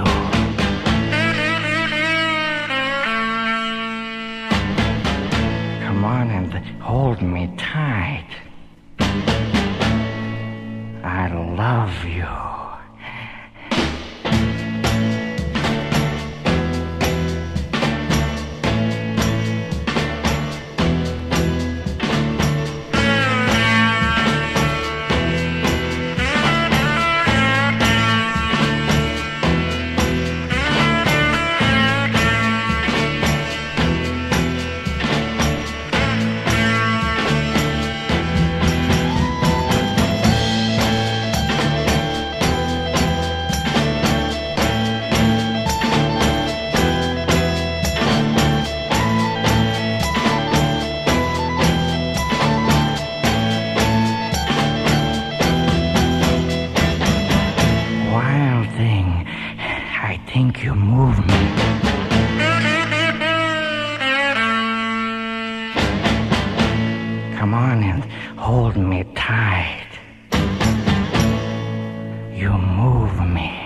you. Come on and hold me tight. I love you. Wild thing, I think you move me. Come on and hold me tight. You move me.